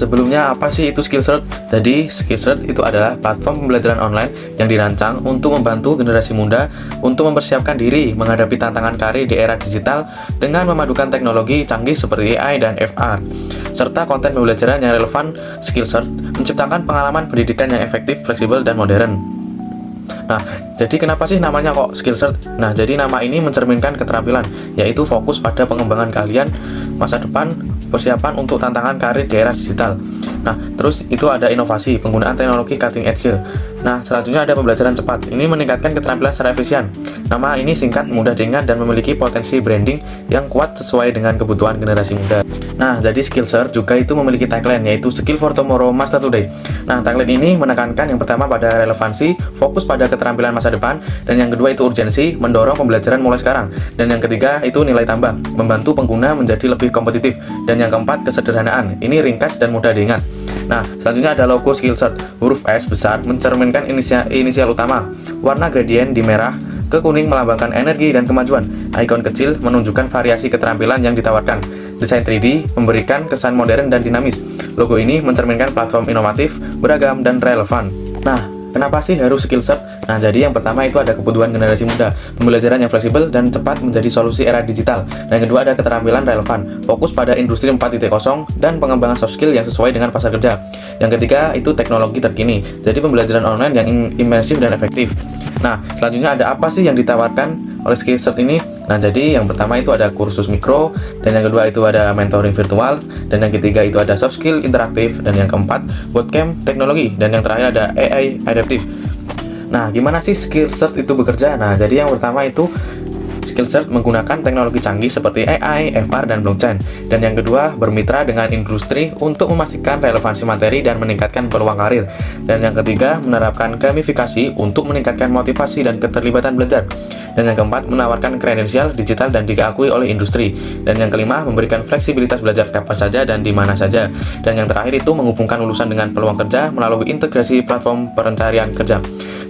sebelumnya apa sih itu Skillshare? Jadi Skillshare itu adalah platform pembelajaran online yang dirancang untuk membantu generasi muda untuk mempersiapkan diri menghadapi tantangan karir di era digital dengan memadukan teknologi canggih seperti AI dan VR, serta konten pembelajaran yang relevan. Skillshare menciptakan pengalaman pendidikan yang efektif, fleksibel, dan modern. Nah, jadi kenapa sih namanya kok Skillshare? Nah, jadi nama ini mencerminkan keterampilan, yaitu fokus pada pengembangan kalian masa depan, persiapan untuk tantangan karir di era digital. Nah, terus itu ada inovasi, penggunaan teknologi cutting edge. Nah, selanjutnya ada pembelajaran cepat. Ini meningkatkan keterampilan secara efisien. Nama ini singkat, mudah diingat, dan memiliki potensi branding yang kuat sesuai dengan kebutuhan generasi muda. Nah, jadi Skillshare juga itu memiliki tagline, yaitu Skill for Tomorrow, Master Today. Nah, tagline ini menekankan yang pertama pada relevansi, fokus pada keterampilan masa depan, dan yang kedua itu urgensi, mendorong pembelajaran mulai sekarang. Dan yang ketiga itu nilai tambah, membantu pengguna menjadi lebih kompetitif. Dan yang keempat, kesederhanaan. Ini ringkas dan mudah diingat. Nah, selanjutnya ada logo Skillshare. Huruf S besar mencerminkan inisial utama. Warna gradien di merah ke kuning melambangkan energi dan kemajuan. Ikon kecil menunjukkan variasi keterampilan yang ditawarkan. Desain 3D memberikan kesan modern dan dinamis. Logo ini mencerminkan platform inovatif, beragam, dan relevan. Nah, kenapa sih harus Skillshare? Nah, jadi yang pertama itu ada kebutuhan generasi muda, pembelajaran yang fleksibel dan cepat menjadi solusi era digital. Dan yang kedua ada keterampilan relevan, fokus pada industri 4.0 dan pengembangan soft skill yang sesuai dengan pasar kerja. Yang ketiga itu teknologi terkini, jadi pembelajaran online yang imersif dan efektif. Nah, selanjutnya ada apa sih yang ditawarkan oleh Skillshare ini? Nah, jadi yang pertama itu ada kursus mikro, dan yang kedua itu ada mentoring virtual, dan yang ketiga itu ada soft skill interaktif, dan yang keempat bootcamp teknologi, dan yang terakhir ada AI adaptif. Nah, gimana sih Skillshare itu bekerja? Nah, jadi yang pertama itu Skillshare menggunakan teknologi canggih seperti AI, VR, dan blockchain. Dan yang kedua, bermitra dengan industri untuk memastikan relevansi materi dan meningkatkan peluang karir. Dan yang ketiga, menerapkan gamifikasi untuk meningkatkan motivasi dan keterlibatan belajar. Dan yang keempat, menawarkan kredensial digital dan diakui oleh industri. Dan yang kelima, memberikan fleksibilitas belajar kapan saja dan di mana saja. Dan yang terakhir itu menghubungkan lulusan dengan peluang kerja melalui integrasi platform pencarian kerja.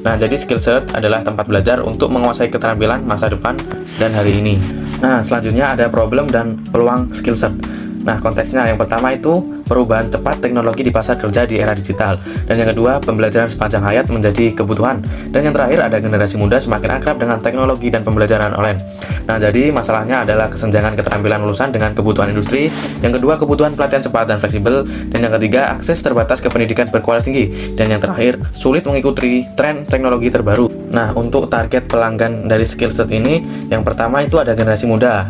Nah, jadi Skillshare adalah tempat belajar untuk menguasai keterampilan masa depan dan hari ini. Nah, selanjutnya ada problem dan peluang Skillshare. Nah, konteksnya yang pertama itu perubahan cepat teknologi di pasar kerja di era digital. Dan yang kedua, pembelajaran sepanjang hayat menjadi kebutuhan. Dan yang terakhir ada generasi muda semakin akrab dengan teknologi dan pembelajaran online. Nah, jadi masalahnya adalah kesenjangan keterampilan lulusan dengan kebutuhan industri. Yang kedua, kebutuhan pelatihan cepat dan fleksibel. Dan yang ketiga, akses terbatas ke pendidikan berkualitas tinggi. Dan yang terakhir, sulit mengikuti tren teknologi terbaru. Nah, untuk target pelanggan dari Skillshare ini, yang pertama itu ada generasi muda.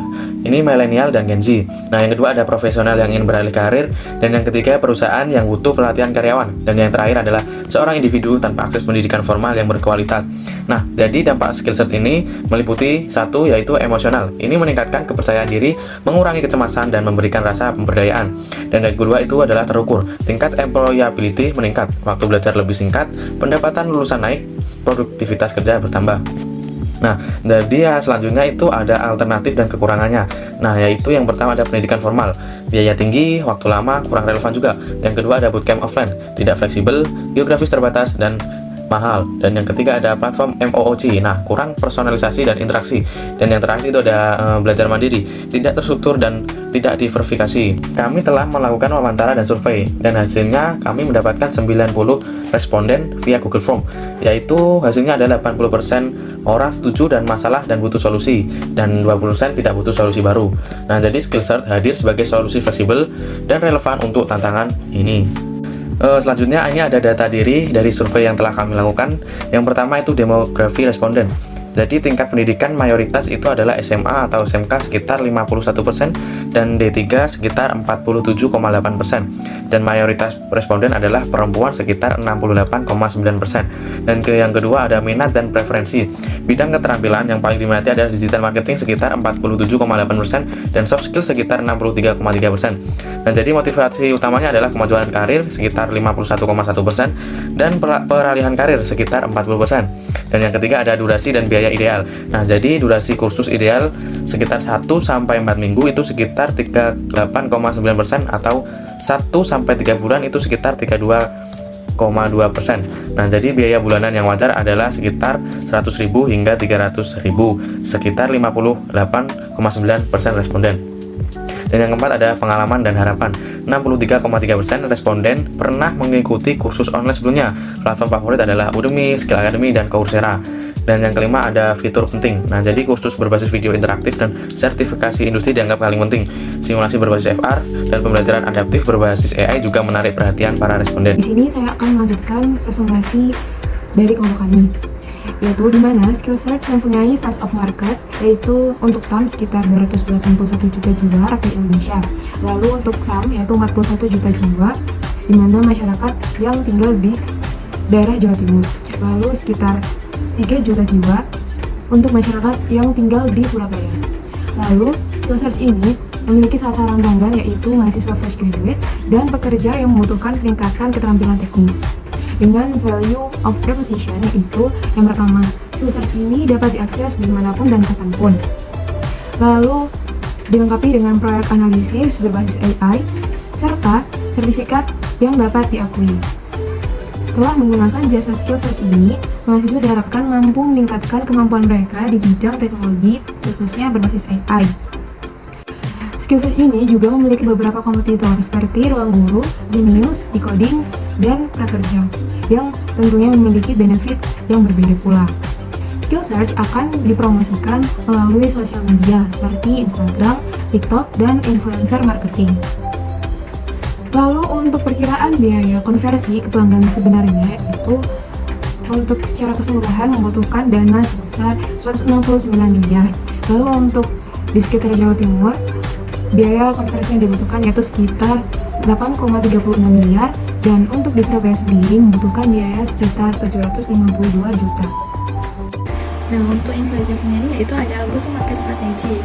Ini milenial dan Gen Z. Nah, yang kedua ada profesional yang ingin beralih karir, dan yang ketiga perusahaan yang butuh pelatihan karyawan, dan yang terakhir adalah seorang individu tanpa akses pendidikan formal yang berkualitas. Nah, jadi dampak Skillshare ini meliputi satu yaitu emosional. Ini meningkatkan kepercayaan diri, mengurangi kecemasan dan memberikan rasa pemberdayaan. Dan yang kedua itu adalah terukur. Tingkat employability meningkat, waktu belajar lebih singkat, pendapatan lulusan naik, produktivitas kerja bertambah. Nah, jadi ya selanjutnya itu ada alternatif dan kekurangannya. Nah, yaitu yang pertama ada pendidikan formal, biaya tinggi, waktu lama, kurang relevan juga. Yang kedua ada bootcamp offline, tidak fleksibel, geografis terbatas, dan mahal. Dan yang ketiga ada platform MOOC, nah kurang personalisasi dan interaksi. Dan yang terakhir itu ada belajar mandiri, tidak terstruktur dan tidak diverifikasi. Kami telah melakukan wawancara dan survei, dan hasilnya kami mendapatkan 90 responden via Google Form, yaitu hasilnya ada 80% orang setuju dan masalah dan butuh solusi, dan 20% tidak butuh solusi baru. Nah, jadi Skillshare hadir sebagai solusi fleksibel dan relevan untuk tantangan ini. Selanjutnya ini ada data diri dari survei yang telah kami lakukan. Yang pertama itu demografi responden. Jadi tingkat pendidikan mayoritas itu adalah SMA atau SMK sekitar 51% dan D3 sekitar 47,8%, dan mayoritas responden adalah perempuan sekitar 68,9%. Dan yang kedua ada minat dan preferensi. Bidang keterampilan yang paling diminati adalah digital marketing sekitar 47,8% dan soft skill sekitar 63,3%. Dan jadi motivasi utamanya adalah kemajuan karir sekitar 51,1% dan peralihan karir sekitar 40%. Dan yang ketiga ada durasi dan biaya ideal. Nah, jadi durasi kursus ideal sekitar 1-4 minggu itu sekitar 38,9%, atau 1-3 bulan itu sekitar 32,2%. Nah, jadi biaya bulanan yang wajar adalah sekitar 100.000 hingga 300.000, sekitar 58,9% responden. Dan yang keempat ada pengalaman dan harapan. 63,3% responden pernah mengikuti kursus online sebelumnya. Platform favorit adalah Udemy, Skill Academy, dan Coursera. Dan yang kelima ada fitur penting. Nah, jadi kursus berbasis video interaktif dan sertifikasi industri dianggap paling penting. Simulasi berbasis FR dan pembelajaran adaptif berbasis AI juga menarik perhatian para responden. Di sini saya akan melanjutkan presentasi dari kelompok kami, yaitu di mana Skill Search mempunyai size of market, yaitu untuk TAM sekitar 281 juta jiwa rakyat Indonesia. Lalu untuk SAM yaitu 41 juta jiwa, di mana masyarakat yang tinggal di daerah Jawa Timur. Lalu sekitar 3 juta jiwa untuk masyarakat yang tinggal di Surabaya. Lalu, Skill Search ini memiliki sasaran pelanggan yaitu mahasiswa fresh graduate dan pekerja yang membutuhkan peningkatan keterampilan teknis. Dengan value of proposition yaitu yang pertama, Skill Search ini dapat diakses dimanapun dan kapanpun. Lalu, dilengkapi dengan proyek analisis berbasis AI serta sertifikat yang dapat diakui. Setelah menggunakan jasa Skill Search ini, mahasiswa diharapkan mampu meningkatkan kemampuan mereka di bidang teknologi, khususnya berbasis AI. Skill Search ini juga memiliki beberapa kompetitor seperti Ruang Guru, Zenius, Decoding, dan Prakerja, yang tentunya memiliki benefit yang berbeda pula. Skill Search akan dipromosikan melalui sosial media seperti Instagram, TikTok, dan influencer marketing. Lalu untuk perkiraan biaya konversi ke pelanggan sebenarnya itu untuk secara keseluruhan membutuhkan dana sebesar 169 miliar. Lalu untuk di sekitar Jawa Timur, biaya konversi yang dibutuhkan yaitu sekitar 8,36 miliar, dan untuk di Surabaya sendiri membutuhkan biaya sekitar 752 juta. Nah, untuk yang selanjutnya sendiri yaitu ada go to market strategy,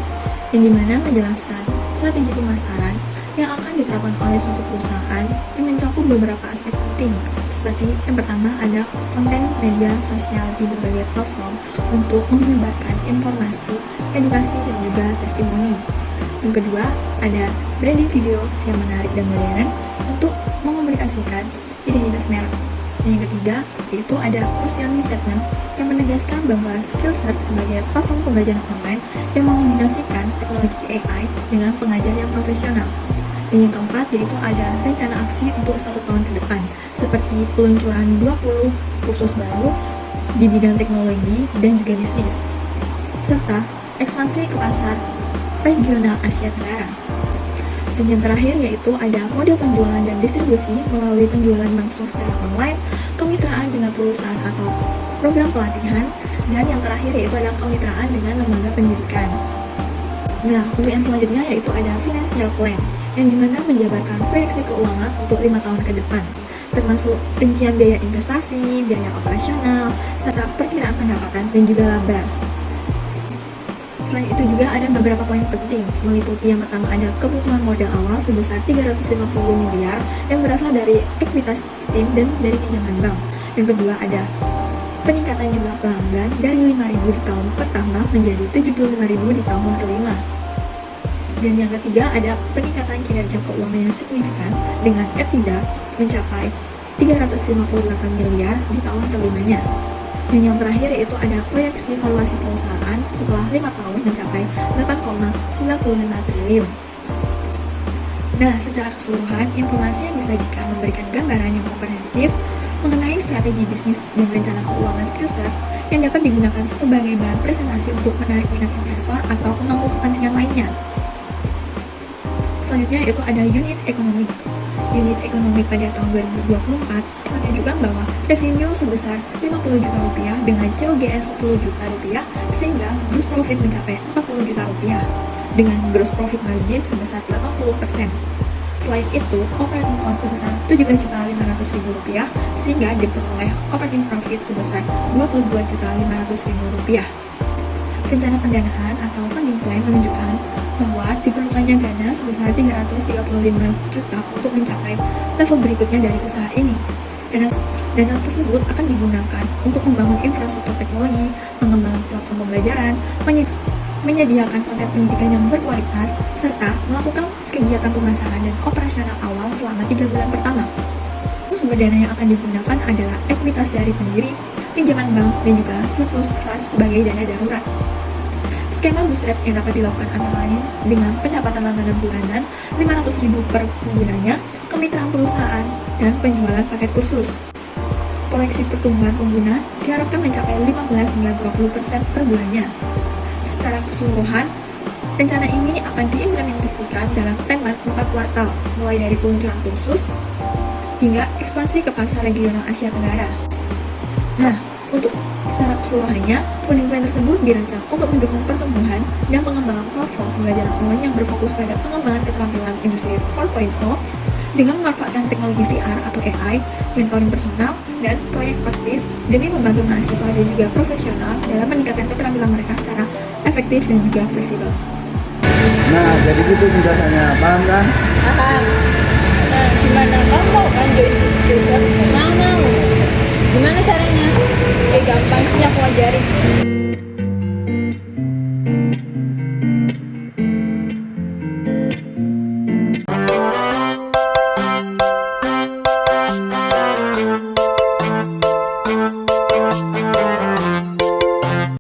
yang dimana menjelaskan strategi pemasaran yang akan diterapkan oleh suatu perusahaan yang mencakup beberapa aspek penting, seperti yang pertama ada konten media sosial di berbagai platform untuk menyebarkan informasi, edukasi, dan juga testimoni. Yang kedua ada branding video yang menarik dan modern untuk mengomunikasikan identitas merek. Dan yang ketiga yaitu ada positioning statement yang menegaskan bahwa Skill Search sebagai platform pembelajaran online yang mengombinasikan teknologi AI dengan pengajar yang profesional. Dan yang keempat yaitu ada rencana aksi untuk 1 tahun ke depan, seperti peluncuran 20 kursus baru di bidang teknologi dan juga bisnis, serta ekspansi ke pasar regional Asia Tenggara. Dan yang terakhir yaitu ada model penjualan dan distribusi melalui penjualan langsung secara online, kemitraan dengan perusahaan atau program pelatihan, dan yang terakhir yaitu ada kemitraan dengan lembaga pendidikan. Nah, untuk yang selanjutnya yaitu ada financial plan, yang dimana menjabarkan proyeksi keuangan untuk 5 tahun ke depan, termasuk rincian biaya investasi, biaya operasional, serta perkiraan pendapatan dan juga laba. Selain itu juga ada beberapa poin penting, meliputi yang pertama ada kebutuhan modal awal sebesar 350 miliar yang berasal dari ekuitas tim dan dari pinjaman bank. Yang kedua ada peningkatan jumlah pelanggan dari 5.000 di tahun pertama menjadi 75.000 di tahun kelima. Dan yang ketiga ada peningkatan kinerja keuangan yang signifikan dengan EBITDA mencapai 358 miliar di tahun kelimanya. Dan yang terakhir yaitu ada proyeksi valuasi perusahaan setelah 5 tahun mencapai 8,95 triliun. Nah, secara keseluruhan, informasi yang disajikan memberikan gambaran yang komprehensif mengenai strategi bisnis dan rencana keuangan Skill Search yang dapat digunakan sebagai bahan presentasi untuk menarik minat investor atau pemangku kepentingan lainnya. Selanjutnya yaitu ada unit ekonomi. Unit ekonomi pada tahun 2024 menunjukkan bahwa revenue sebesar 50 juta rupiah dengan COGS 10 juta rupiah sehingga gross profit mencapai 40 juta rupiah dengan gross profit margin sebesar 80%. Selain itu, operating cost sebesar 17.500.000 rupiah sehingga diperoleh operating profit sebesar 22.500.000 rupiah. Rencana pendanaan atau funding plan menunjukkan bahwa diperlukannya dana sebesar 335 juta untuk mencapai level berikutnya dari usaha ini. Dana tersebut akan digunakan untuk membangun infrastruktur teknologi, mengembangkan platform pembelajaran, menyediakan konten pendidikan yang berkualitas, serta melakukan kegiatan pemasaran dan operasional awal selama 3 bulan pertama. Sumber dana yang akan digunakan adalah ekuitas dari pendiri, pinjaman bank, dan juga surplus kas sebagai dana darurat. Skema bootstrap yang dapat dilakukan antara lain dengan pendapatan langganan bulanan 500.000 per penggunanya, kemitraan perusahaan, dan penjualan paket kursus. Proyeksi pertumbuhan pengguna diharapkan mencapai 15 hingga 20% per bulannya. Secara keseluruhan, rencana ini akan diimplementasikan dalam timeline 4 kuartal, mulai dari peluncuran kursus hingga ekspansi ke pasar regional Asia Tenggara. Nah, untuk secara keseluruhannya, funding plan tersebut dirancang untuk mendukung pertumbuhan dan pengembangan platform pembelajaran online yang berfokus pada pengembangan keterampilan industri 4.0 dengan memanfaatkan teknologi VR atau AI, mentoring personal, dan proyek praktis demi membantu mahasiswa dan juga profesional dalam meningkatkan keterampilan mereka secara efektif dan juga fleksibel. Nah, jadi gitu penjelasannya, paham kan? Paham. Nah, gimana kamu mau kan join di Skillshare? Mau. Gimana caranya? Gampang sih, aku ajarin.